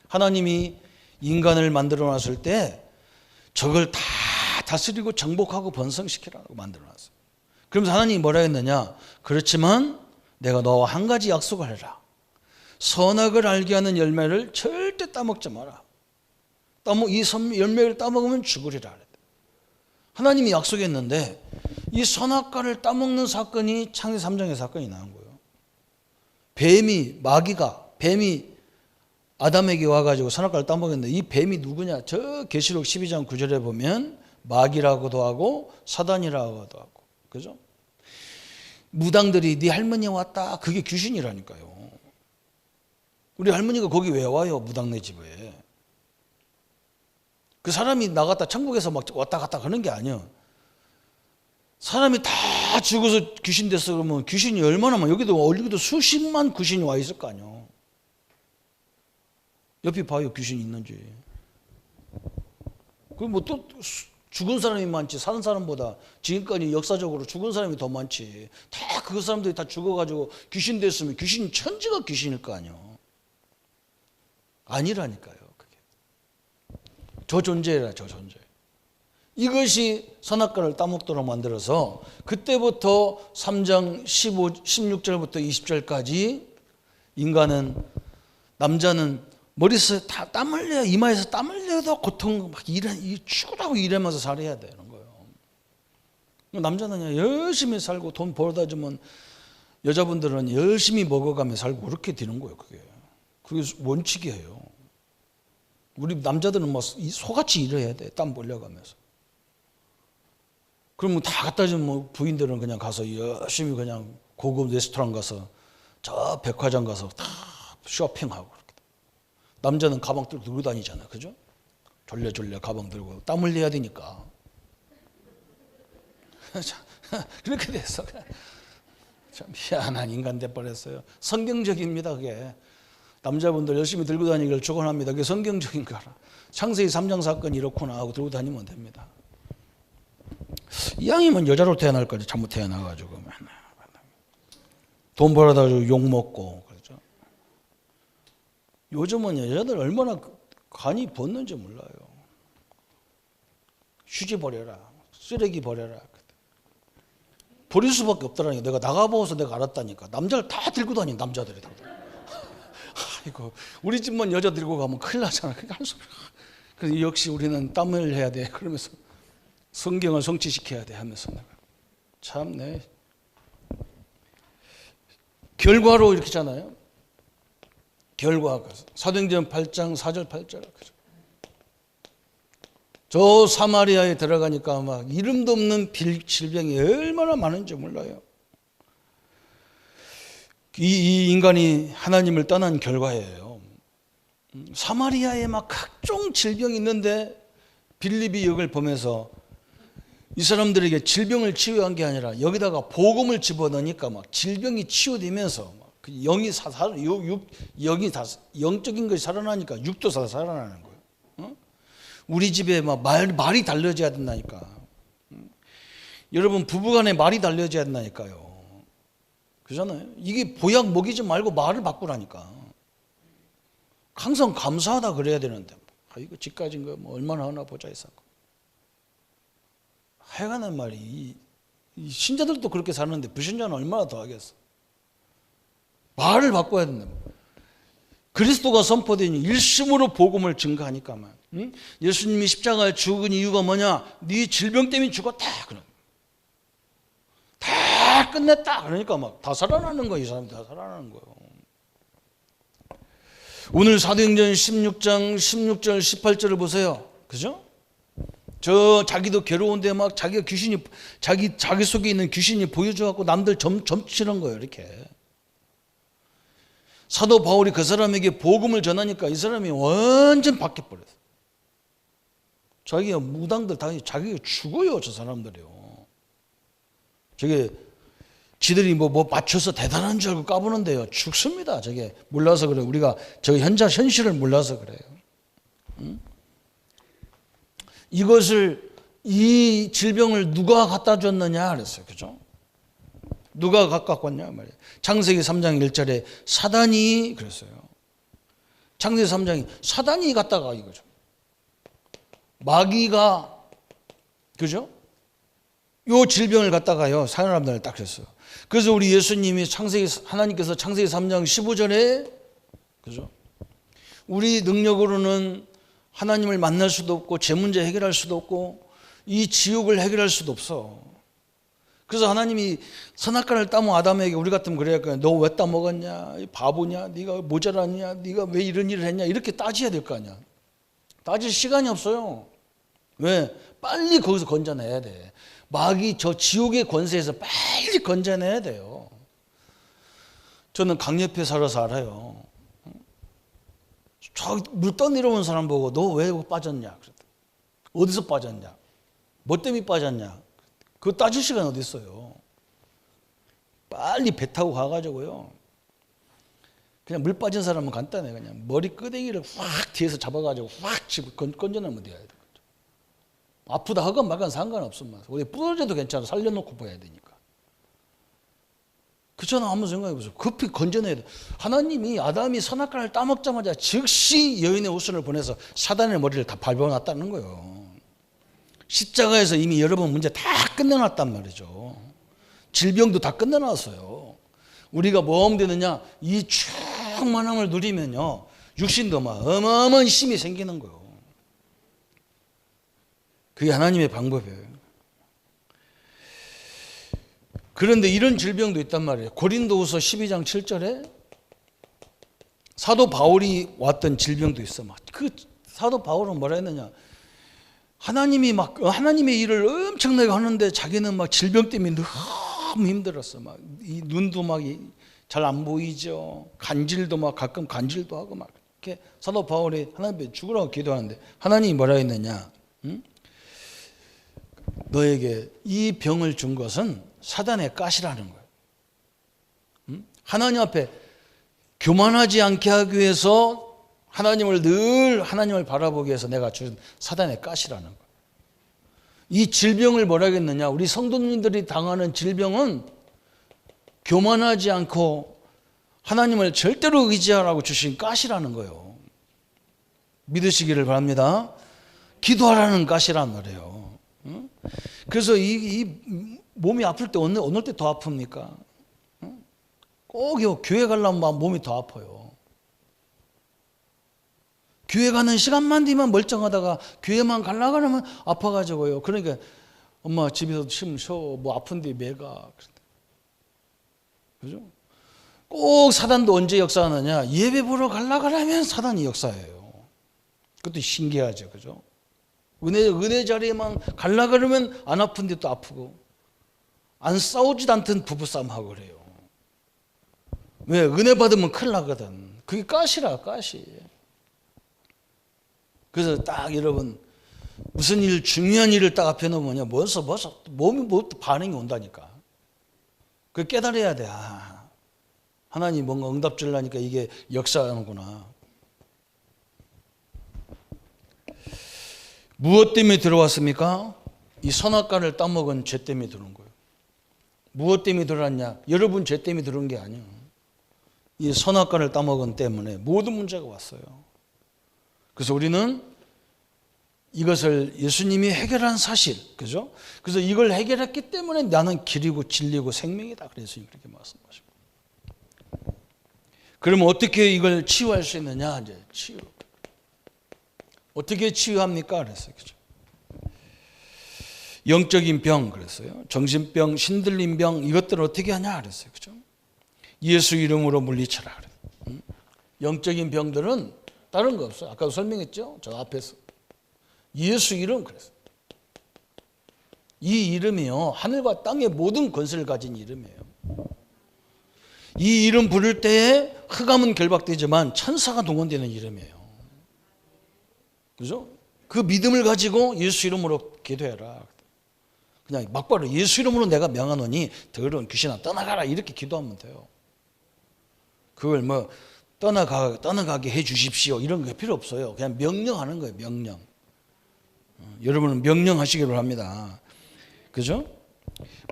하나님이 인간을 만들어 놨을 때 저걸 다 다스리고 정복하고 번성시키라고 만들어 놨어요. 그러면서 하나님이 뭐라 했느냐? 그렇지만 내가 너와 한 가지 약속을 해라. 선악을 알게 하는 열매를 절대 따먹지 마라. 이 열매를 따먹으면 죽으리라. 하나님이 약속했는데 이 선악과를 따먹는 사건이 창세기 3장의 사건이 나온 거예요. 마귀가 아담에게 와가지고 선악과를 따먹었는데 이 뱀이 누구냐? 저 계시록 12장 9절에 보면 마귀라고도 하고 사단이라고도 하고, 그죠? 무당들이 네 할머니 왔다. 그게 귀신이라니까요. 우리 할머니가 거기 왜 와요? 무당네 집에. 그 사람이 나갔다 천국에서 막 왔다 갔다 하는 게 아니에요. 사람이 다 죽어서 귀신 됐어 그러면 귀신이 얼마나 많아. 여기도 수십만 귀신이 와 있을 거 아니에요. 옆에 봐요, 귀신이 있는지. 그럼 뭐 또 죽은 사람이 많지, 사는 사람보다 지금까지 역사적으로 죽은 사람이 더 많지. 다 그 사람들이 다 죽어가지고 귀신 됐으면 귀신 천지가 귀신일 거 아니에요. 아니라니까요, 그게. 저 존재라, 저 존재. 이것이 선악과를 따먹도록 만들어서 그때부터 3장 16절부터 20절까지 인간은, 남자는 머리에서 땀 흘려, 이마에서 땀 흘려도 고통 막 죽으라고 일하면서 살아야 되는 거예요. 남자는 열심히 살고 돈 벌어다 주면 여자분들은 열심히 먹어가며 살고 그렇게 되는 거예요. 그게 원칙이에요. 우리 남자들은 뭐 소같이 일해야 돼. 땀 벌려가면서. 그러면 다 갖다 주면 뭐 부인들은 그냥 가서 열심히 그냥 고급 레스토랑 가서 저 백화점 가서 다 쇼핑하고 그렇게. 남자는 가방 들고 다니잖아요. 그죠? 졸려 가방 들고 땀 흘려야 되니까. 그렇게 돼서 참 희한한 인간 돼버렸어요. 성경적입니다. 그게 남자분들 열심히 들고 다니기를 축원합니다. 그게 성경적인 거라. 창세기 3장 사건이 이렇구나 하고 들고 다니면 됩니다. 이왕이면 여자로 태어날 거지. 잘못 태어나가지고 돈 벌어다 욕 먹고 그렇죠. 요즘은 여자들 얼마나 간이 벗는지 몰라요. 휴지 버려라, 쓰레기 버려라. 버릴 수밖에 없더라니까. 내가 나가보고서 내가 알았다니까. 남자를 다 들고 다니는 남자들이. 아이고, 우리 집만 여자 들고 가면 큰일 나잖아. 그러니까 한 소리. 그래서 역시 우리는 땀을 해야 돼. 그러면서 성경을 성취시켜야 돼 하면서 내가 참네. 결과로 이렇게 잖아요. 결과. 사도행전 8장 4절 8절. 저 사마리아에 들어가니까 막 이름도 없는 질병이 얼마나 많은지 몰라요. 이 인간이 하나님을 떠난 결과예요. 사마리아에 막 각종 질병이 있는데 빌립이 이걸 보면서 이 사람들에게 질병을 치유한 게 아니라 여기다가 복음을 집어넣으니까 막 질병이 치유되면서 막 영이 영적인 것이 살아나니까 육도 살아나는 거예요. 우리 집에 막 말이 달려져야 된다니까. 여러분 부부간에 말이 달려져야 된다니까요. 그잖아요. 이게 보약 먹이지 말고 말을 바꾸라니까. 항상 감사하다 그래야 되는데 이거 집 가진 거 뭐 얼마나 하나 보자 했었고. 하여간에 말이 이 신자들도 그렇게 사는데 불신자는 얼마나 더 하겠어. 말을 바꿔야 된다. 그리스도가 선포되니 일심으로 복음을 증거하니까만. 응? 예수님이 십자가에 죽은 이유가 뭐냐? 네 질병 때문에 죽었다. 다 끝냈다. 그러니까 막 다 살아나는 거예요. 이 사람들 다 살아나는 거예요. 오늘 사도행전 16장 16절 18절을 보세요. 그죠? 저 자기도 괴로운데 막 자기가 귀신이 자기 속에 있는 귀신이 보여줘갖고 남들 점치는 거예요. 이렇게. 사도 바울이 그 사람에게 복음을 전하니까 이 사람이 완전 바뀌어버렸어요. 자기가 무당들 당연히 자기가 죽어요. 저 사람들이요. 저게 지들이 뭐 맞춰서 대단한 줄 알고 까부는데요. 죽습니다. 저게 몰라서 그래요. 우리가 저 현실을 몰라서 그래요. 응? 이 질병을 누가 갖다 줬느냐 그랬어요. 그죠? 누가 갖고 왔냐 말이에요. 창세기 3장 1절에 사단이 그랬어요. 창세기 3장이 사단이 갖다가 이거죠. 마귀가 그죠? 요 질병을 갖다가요 사람들을 딱 했어요. 그래서 우리 예수님이 하나님께서 창세기 3장 15절에 그죠? 우리 능력으로는 하나님을 만날 수도 없고 제 문제 해결할 수도 없고 이 지옥을 해결할 수도 없어. 그래서 하나님이 선악과를 따먹은 아담에게 우리 같으면 그래야 할거야. 너 왜 따먹었냐? 바보냐? 네가 모자랐냐? 네가 왜 이런 일을 했냐? 이렇게 따져야 될 거 아니야. 따질 시간이 없어요. 왜? 빨리 거기서 건져내야 돼. 마귀 저 지옥의 권세에서 빨리 건져내야 돼요. 저는 강옆에 살아서 알아요. 저 물 떠내려온 사람 보고 너 왜 빠졌냐? 어디서 빠졌냐? 뭐 때문에 빠졌냐? 그거 따질 시간 어디 있어요? 빨리 배 타고 가가지고요. 그냥 물 빠진 사람은 간단해. 그냥 머리 끄댕이를 확 뒤에서 잡아가지고 확 집어 건져내면 돼야 돼. 아프다 하건 말건 상관없으면 우리 부러져도 괜찮아. 살려놓고 봐야 되니까. 그렇잖아. 한번 생각해보세요. 급히 건져내야 돼. 하나님이 아담이 선악과를 따먹자마자 즉시 여인의 후손을 보내서 사단의 머리를 다 밟아놨다는 거예요. 십자가에서 이미 여러분 문제 다 끝내놨단 말이죠. 질병도 다 끝내놨어요. 우리가 뭐 하면 되느냐? 이 충만함을 누리면요 육신도 막 어마어마한 힘이 생기는 거예요. 그게 하나님의 방법이에요. 그런데 이런 질병도 있단 말이에요. 고린도후서 12장 7절에 사도 바울이 왔던 질병도 있어. 막 그 사도 바울은 뭐라 했느냐? 하나님이 막 하나님의 일을 엄청나게 하는데 자기는 막 질병 때문에 너무 힘들었어. 막 이 눈도 막 잘 안 보이죠. 간질도 막 가끔 간질도 하고 막 이렇게 사도 바울이 하나님께 죽으라고 기도하는데 하나님이 뭐라 했느냐? 응? 너에게 이 병을 준 것은 사단의 가시라는 거예요. 응? 하나님 앞에 교만하지 않게 하기 위해서 하나님을 늘 하나님을 바라보기 위해서 내가 준 사단의 가시라는 거예요. 이 질병을 뭐라 하겠느냐? 우리 성도님들이 당하는 질병은 교만하지 않고 하나님을 절대로 의지하라고 주신 가시라는 거예요. 믿으시기를 바랍니다. 기도하라는 가시란 말이에요. 그래서 이 몸이 아플 때 어느 때 더 아픕니까? 꼭 교회 가려면 몸이 더 아파요. 교회 가는 시간만 되면 멀쩡하다가 교회만 가려고 하면 아파가지고요. 그러니까 엄마 집에서 좀 쉬어. 뭐 아픈데 매가. 그죠? 꼭 사단도 언제 역사하느냐? 예배 보러 가려고 하면 사단이 역사해요. 그것도 신기하죠. 그죠? 은혜 자리에만 가려고 그러면 안 아픈데 또 아프고, 안 싸우지도 않던 부부싸움하고 그래요. 왜? 은혜 받으면 큰일 나거든. 그게 가시라, 가시. 그래서 딱 여러분, 무슨 일, 중요한 일을 딱 앞에 놓으면 벌써 몸이 반응이 온다니까. 그 깨달아야 돼. 하나님 뭔가 응답 주려니까 이게 역사하는구나. 무엇 때문에 들어왔습니까? 이 선악과를 따먹은 죄 때문에 들어온 거예요. 무엇 때문에 들어왔냐? 여러분 죄 때문에 들어온 게 아니에요. 이 선악과를 따먹은 때문에 모든 문제가 왔어요. 그래서 우리는 이것을 예수님이 해결한 사실, 그죠? 그래서 이걸 해결했기 때문에 나는 길이고 진리고 생명이다. 그래서 예수님이 그렇게 말씀하시고. 그러면 어떻게 이걸 치유할 수 있느냐? 이제 치유. 어떻게 치유합니까? 그랬어요. 그죠? 영적인 병, 그랬어요. 정신병, 신들린 병, 이것들을 어떻게 하냐? 그랬어요. 그죠? 예수 이름으로 물리쳐라. 그랬어요. 영적인 병들은 다른 거 없어요. 아까도 설명했죠? 저 앞에서. 예수 이름 그랬어요. 이 이름이요, 하늘과 땅의 모든 권세를 가진 이름이에요. 이 이름 부를 때에 흑암은 결박되지만 천사가 동원되는 이름이에요. 그죠? 그 믿음을 가지고 예수 이름으로 기도해라. 그냥 막바로 예수 이름으로 내가 명하노니 더러운 귀신아 떠나가라 이렇게 기도하면 돼요. 그걸 뭐 떠나가게 해 주십시오 이런 게 필요 없어요. 그냥 명령하는 거예요. 명령. 여러분은 명령하시기로 합니다. 그죠?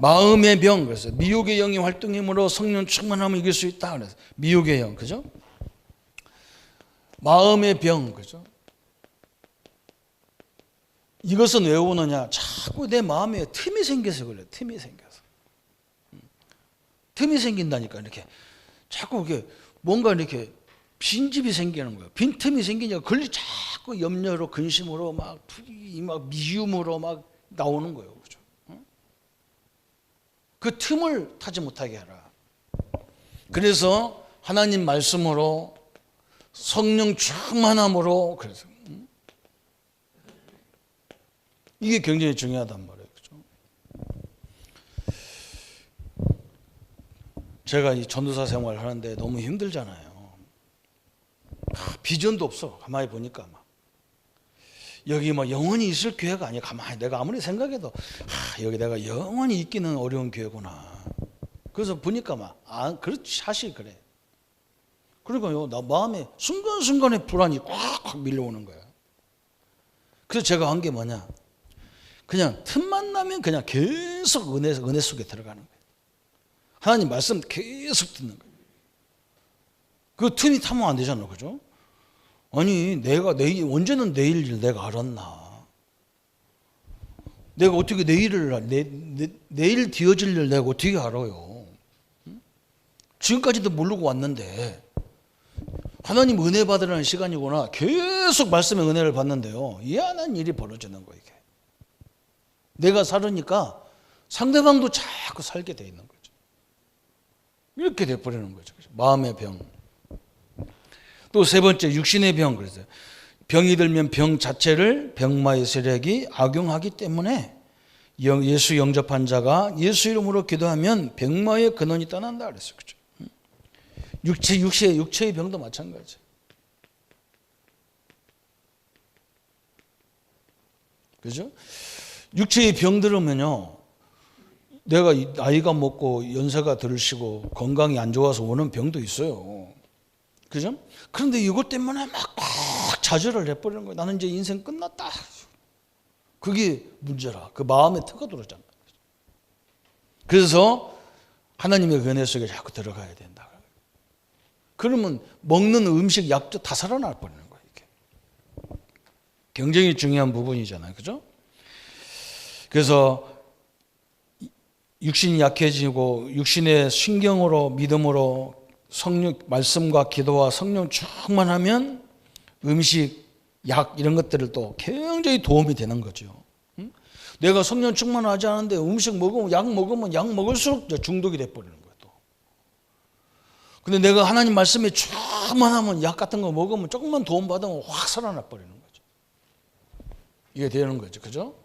마음의 병, 그래서 미혹의 영이 활동힘으로 성령 충만함을 이길 수 있다. 그래서 미혹의 영, 그죠? 마음의 병, 그죠? 이것은 왜 오느냐? 자꾸 내 마음에 틈이 생겨서 그래요. 틈이 생겨서. 틈이 생긴다니까 이렇게 자꾸 이렇게 뭔가 이렇게 빈집이 생기는 거예요. 빈틈이 생기니까 그걸 자꾸 염려로 근심으로 막 미움으로 막 나오는 거예요. 그죠? 그 틈을 타지 못하게 하라. 그래서 하나님 말씀으로 성령 충만함으로 그래서 이게 굉장히 중요하단 말이에요. 그죠? 제가 이 전도사 생활을 하는데 너무 힘들잖아요. 비전도 없어. 가만히 보니까 막 여기 뭐 영원히 있을 교회가 아니야. 가만히 내가 아무리 생각해도 여기 내가 영원히 있기는 어려운 교회구나. 그래서 보니까 막 그렇지 사실 그래. 그러니까요 나 마음에 순간순간에 불안이 꽉 밀려오는 거야. 그래서 제가 한 게 뭐냐? 그냥 틈만 나면 그냥 계속 은혜 속에 들어가는 거예요. 하나님 말씀 계속 듣는 거예요. 그 틈이 타면 안 되잖아, 그죠? 아니 내가 언제는 내일 일 내가 알았나? 내가 어떻게 내일을 내일 뒤어질 일 내가 어떻게 알아요? 지금까지도 모르고 왔는데 하나님 은혜 받으라는 시간이구나. 계속 말씀의 은혜를 받는데요. 희한한 일이 벌어지는 거예요. 이게. 내가 살으니까 상대방도 자꾸 살게 돼 있는 거죠. 이렇게 돼버리는 거죠. 마음의 병. 또 세 번째, 육신의 병. 그래서 병이 들면 병 자체를 병마의 세력이 악용하기 때문에 예수 영접한 자가 예수 이름으로 기도하면 병마의 근원이 떠난다 그랬어요. 그죠? 육체의 병도 마찬가지죠. 그죠? 육체의 병 들으면요, 내가 나이가 먹고 연세가 들으시고 건강이 안 좋아서 오는 병도 있어요. 그죠? 그런데 이것 때문에 막 좌절을 해버리는 거예요. 나는 이제 인생 끝났다. 그게 문제라. 그 마음에 터가 들어오잖아요. 그래서 하나님의 은혜 속에 자꾸 들어가야 된다. 그러면 먹는 음식, 약도 다 살아날 버리는 거예요. 이게 굉장히 중요한 부분이잖아요. 그죠? 그래서 육신이 약해지고 육신의 신경으로 믿음으로 성령 말씀과 기도와 성령 충만하면 음식, 약 이런 것들을 또 굉장히 도움이 되는 거죠. 내가 성령 충만하지 않은데 음식 먹으면 약 먹을수록 중독이 돼버리는 거예요. 또. 근데 내가 하나님 말씀에 충만하면 약 같은 거 먹으면 조금만 도움 받으면 확 살아나 버리는 거죠. 이게 되는 거죠. 그죠?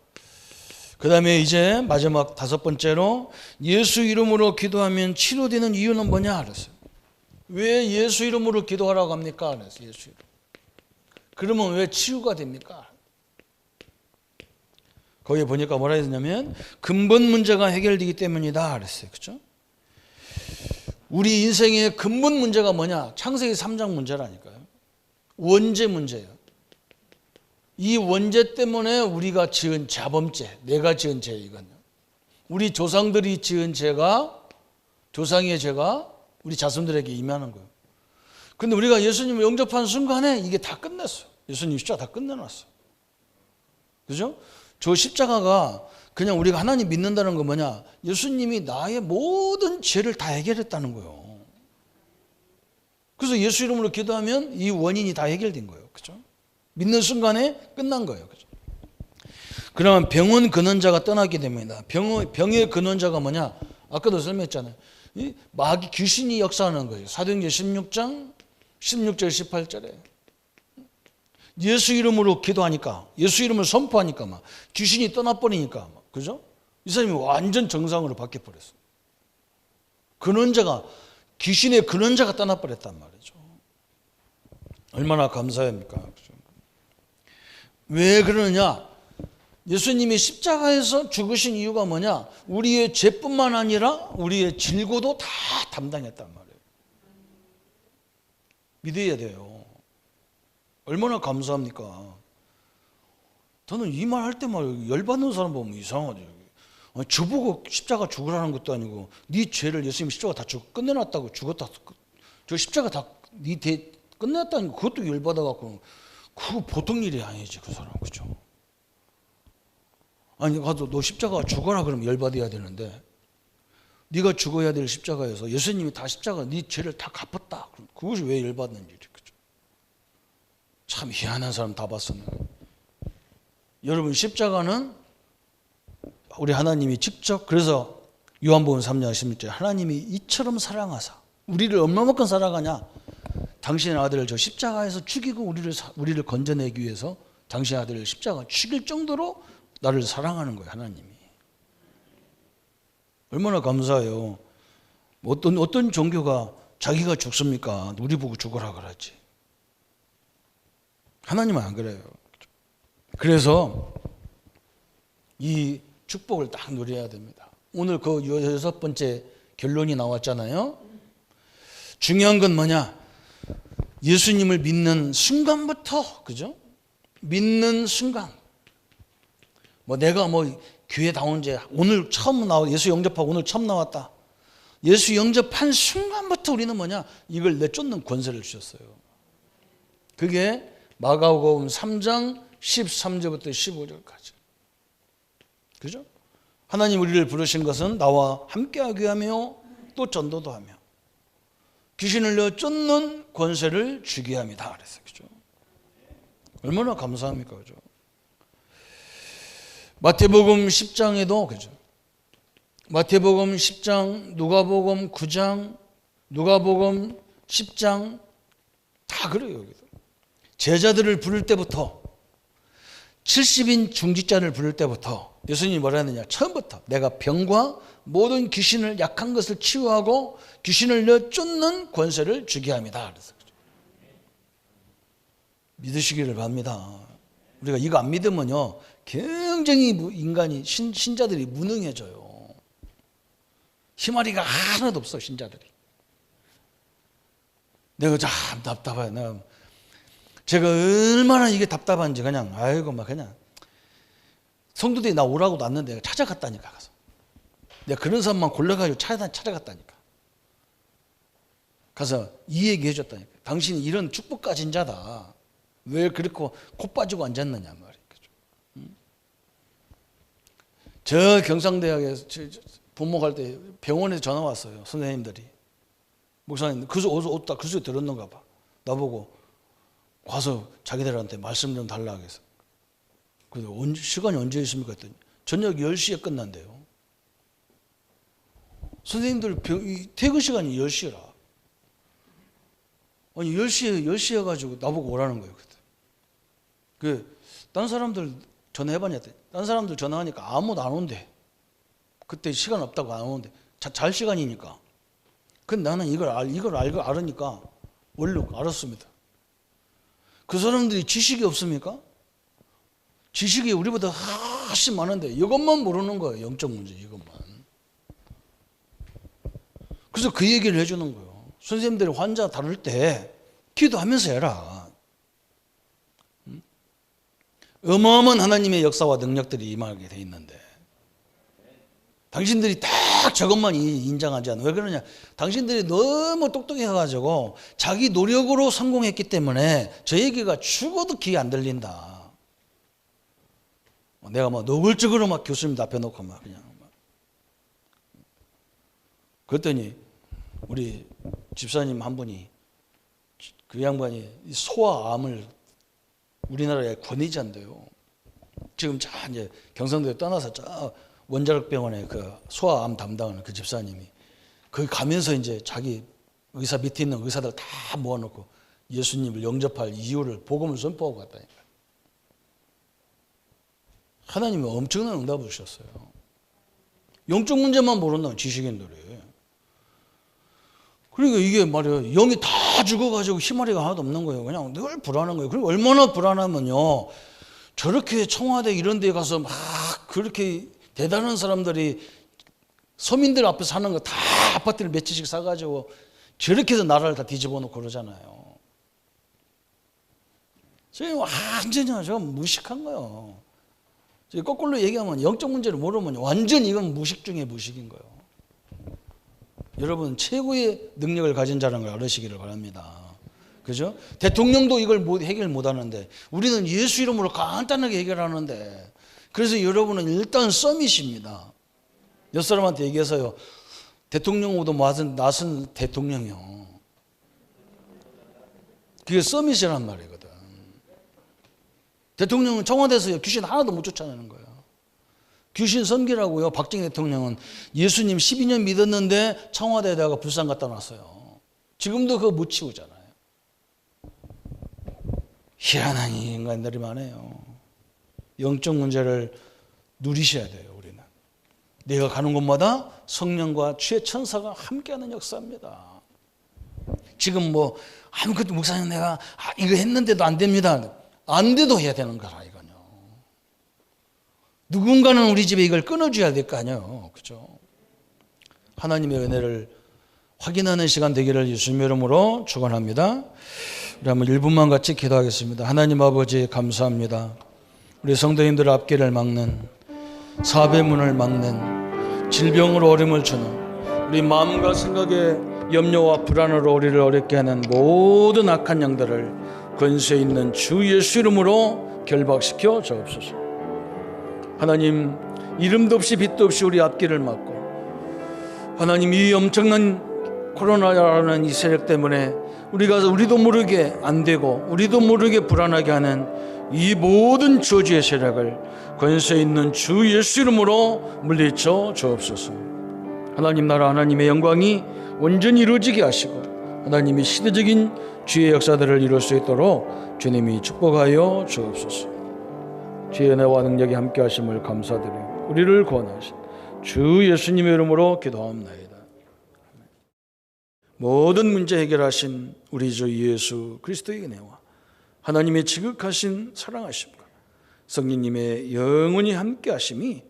그 다음에 이제 마지막 다섯 번째로 예수 이름으로 기도하면 치료되는 이유는 뭐냐 그랬어요. 왜 예수 이름으로 기도하라고 합니까? 그랬어요. 예수 이름. 그러면 왜 치유가 됩니까? 거기에 보니까 뭐라 했냐면 근본 문제가 해결되기 때문이다 그랬어요. 그렇죠? 우리 인생의 근본 문제가 뭐냐? 창세기 3장 문제라니까요. 원죄 문제예요. 이 원죄 때문에 우리가 지은 자범죄, 내가 지은 죄 이거는 우리 조상들이 지은 죄가, 조상의 죄가 우리 자손들에게 임하는 거예요. 근데 우리가 예수님을 영접한 순간에 이게 다 끝났어요. 예수님 십자가 다 끝내놨어요. 그죠? 저 십자가가 그냥 우리가 하나님 믿는다는 건 뭐냐? 예수님이 나의 모든 죄를 다 해결했다는 거예요. 그래서 예수 이름으로 기도하면 이 원인이 다 해결된 거예요. 그죠? 믿는 순간에 끝난 거예요. 그죠? 그러면 병원 근원자가 떠나게 됩니다. 병의 근원자가 뭐냐? 아까도 설명했잖아요. 이 마귀 귀신이 역사하는 거예요. 사도행전 16장 16절 18절에 예수 이름으로 기도하니까, 예수 이름을 선포하니까 막 귀신이 떠나버리니까 막, 그죠? 이 사람이 완전 정상으로 바뀌어버렸어요. 근원자가, 귀신의 근원자가 떠나버렸단 말이죠. 얼마나 감사합니까? 그죠? 왜 그러느냐? 예수님이 십자가에서 죽으신 이유가 뭐냐? 우리의 죄뿐만 아니라 우리의 질고도 다 담당했단 말이에요. 믿어야 돼요. 얼마나 감사합니까? 저는 이 말 할 때마다 열받는 사람 보면 이상하죠. 저보고 십자가 죽으라는 것도 아니고 네 죄를 예수님이 십자가 다 끝내놨다고 죽었다. 저 십자가 다 네 대 끝냈다는 거 그것도 열받아갖고 그거 보통 일이 아니지 그 사람. 그죠? 아니 가도 너 십자가 죽어라 그러면 열받아야 되는데 네가 죽어야 될 십자가에서 예수님이 다 십자가 네 죄를 다 갚았다. 그것이 왜 열받는지. 그죠? 참 희한한 사람 다 봤었네. 여러분 십자가는 우리 하나님이 직접, 그래서 요한복음 3장 16절 하나님이 이처럼 사랑하사 우리를 얼마만큼 사랑하냐? 당신의 아들을 저 십자가에서 죽이고 우리를 건져내기 위해서 당신의 아들을 십자가 죽일 정도로 나를 사랑하는 거예요. 하나님이. 얼마나 감사해요. 어떤 종교가 자기가 죽습니까? 우리 보고 죽어라 그러지. 하나님은 안 그래요. 그래서 이 축복을 딱 누려야 됩니다. 오늘 그 6번째 결론이 나왔잖아요. 중요한 건 뭐냐? 예수님을 믿는 순간부터, 그죠? 믿는 순간. 내가 교회 나온 지 오늘 처음 예수 영접하고 오늘 처음 나왔다. 예수 영접한 순간부터 우리는 뭐냐? 이걸 내쫓는 권세를 주셨어요. 그게 마가복음 3장 13절부터 15절까지. 그죠? 하나님 우리를 부르신 것은 나와 함께하게 하며 또 전도도 하며 귀신을 내쫓는 권세를 주게 합니다. 그랬어요. 그죠? 얼마나 감사합니까? 그죠? 마태복음 10장에도 그죠? 마태복음 10장, 누가복음 9장, 누가복음 10장 다 그래요. 여기도. 제자들을 부를 때부터 70인 중직자를 부를 때부터 예수님이 뭐라 했느냐. 처음부터 내가 병과 모든 귀신을 약한 것을 치유하고 귀신을 내어 쫓는 권세를 주게 합니다. 그래서 믿으시기를 바랍니다. 우리가 이거 안 믿으면요 굉장히 인간이 신자들이 무능해져요. 희마리가 하나도 없어. 신자들이. 내가 참 답답해요. 제가 얼마나 이게 답답한지 그냥 막 그냥 성도들이 나 오라고 놨는데 찾아갔다니까. 가서 내가 그런 사람만 골라가지고 찾아갔다니까. 가서 이 얘기 해줬다니까. 당신이 이런 축복 가진 자다. 왜 그렇게 코 빠지고 앉았느냐 말이에요. 저 경상대학에 본목할 때 병원에서 전화 왔어요. 선생님들이. 목사님 그 소리 그 소리 들었는가 봐. 나보고 와서 자기들한테 말씀 좀 달라고 해서. 그래서 시간이 언제 있습니까 했더니 저녁 10시에 끝난대요. 선생님들 퇴근 시간이 10시라. 아니 10시에 해가지고 나보고 오라는 거예요. 그때. 다른 사람들 전화해봤냐 했더니 다른 사람들 전화하니까 아무도 안 온대. 그때 시간 없다고 안 오는데 잘 시간이니까. 근데 나는 이걸 알고 알으니까 얼른 알았습니다. 그 사람들이 지식이 없습니까? 지식이 우리보다 훨씬 많은데 이것만 모르는 거예요. 영적 문제 이것만. 그래서 그 얘기를 해주는 거예요. 선생님들이 환자 다룰 때 기도하면서 해라. 어마어마한 하나님의 역사와 능력들이 임하게 돼 있는데 당신들이 딱 저것만 인정하지 않아. 왜 그러냐? 당신들이 너무 똑똑해가지고 자기 노력으로 성공했기 때문에 저 얘기가 죽어도 귀에 안 들린다. 내가 막 노골적으로 막 교수님 앞에 놓고 막 그냥 막. 그랬더니 우리 집사님 한 분이 그 양반이 소아암을 우리나라에 권위자인데요. 지금 이제 경상도에 떠나서 원자력병원에 그 소아암 담당하는 그 집사님이 거기 가면서 이제 자기 의사 밑에 있는 의사들 다 모아놓고 예수님을 영접할 이유를 복음을 선포하고 갔다니까. 하나님이 엄청난 응답을 주셨어요. 영적 문제만 모른다는 지식인들이. 그러니까 이게 말이에요. 영이 다 죽어가지고 희마리가 하나도 없는 거예요. 그냥 늘 불안한 거예요. 그리고 얼마나 불안하면요. 저렇게 청와대 이런 데 가서 막 그렇게 대단한 사람들이 서민들 앞에 사는 거 다 아파트를 몇 채씩 사가지고 저렇게 해서 나라를 다 뒤집어 놓고 그러잖아요. 저희 완전히 저 무식한 거예요. 거꾸로 얘기하면 영적 문제를 모르면 완전 이건 무식 중에 무식인 거예요. 여러분 최고의 능력을 가진 자라는 걸 알으시기를 바랍니다. 그죠? 대통령도 이걸 해결 못 하는데 우리는 예수 이름으로 간단하게 해결하는데 그래서 여러분은 일단 서밋입니다. 옆 사람한테 얘기해서요. 대통령보다 낫은 대통령이요. 그게 서밋이란 말이거든. 대통령은 청와대에서 귀신 하나도 못 쫓아내는 거예요. 귀신 선기라고요. 박정희 대통령은 예수님 12년 믿었는데 청와대에다가 불상 갖다 놨어요. 지금도 그거 못 치우잖아요. 희한한 인간들이 많아요. 영적 문제를 누리셔야 돼요. 우리는 내가 가는 곳마다 성령과 주의 천사가 함께하는 역사입니다. 지금 뭐 아무것도 목사님 내가 이거 했는데도 안 됩니다. 안 돼도 해야 되는 거라 이거요. 누군가는 우리 집에 이걸 끊어줘야 될 거 아니에요. 그죠? 하나님의 은혜를 확인하는 시간 되기를 예수님의 이름으로 축원합니다. 우리 한번 1분만 같이 기도하겠습니다. 하나님 아버지 감사합니다. 우리 성도님들 앞길을 막는 사업의 문을 막는 질병으로 어려움을 주는 우리 마음과 생각의 염려와 불안으로 우리를 어렵게 하는 모든 악한 영들을 권세 있는 주 예수 이름으로 결박시켜 주옵소서. 하나님 이름도 없이 빛도 없이 우리 앞길을 막고 하나님 이 엄청난 코로나라는 이 세력 때문에 우리도 모르게 안 되고 우리도 모르게 불안하게 하는 이 모든 저주의 세력을 권세 있는 주 예수 이름으로 물리쳐 주옵소서. 하나님 나라 하나님의 영광이 온전히 이루어지게 하시고 하나님이 시대적인 주의 역사들을 이룰 수 있도록 주님이 축복하여 주옵소서. 주의 은혜와 능력이 함께 하심을 감사드리고 우리를 구원하신 주 예수님의 이름으로 기도합니다. 모든 문제 해결하신 우리 주 예수 그리스도의 은혜와 하나님의 지극하신 사랑하심과 성령님의 영원히 함께 하심이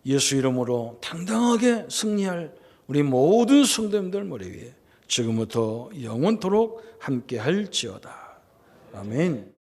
예수 이름으로 당당하게 승리할 우리 모든 성도님들 머리 위에 지금부터 영원토록 함께 할지어다. 아멘.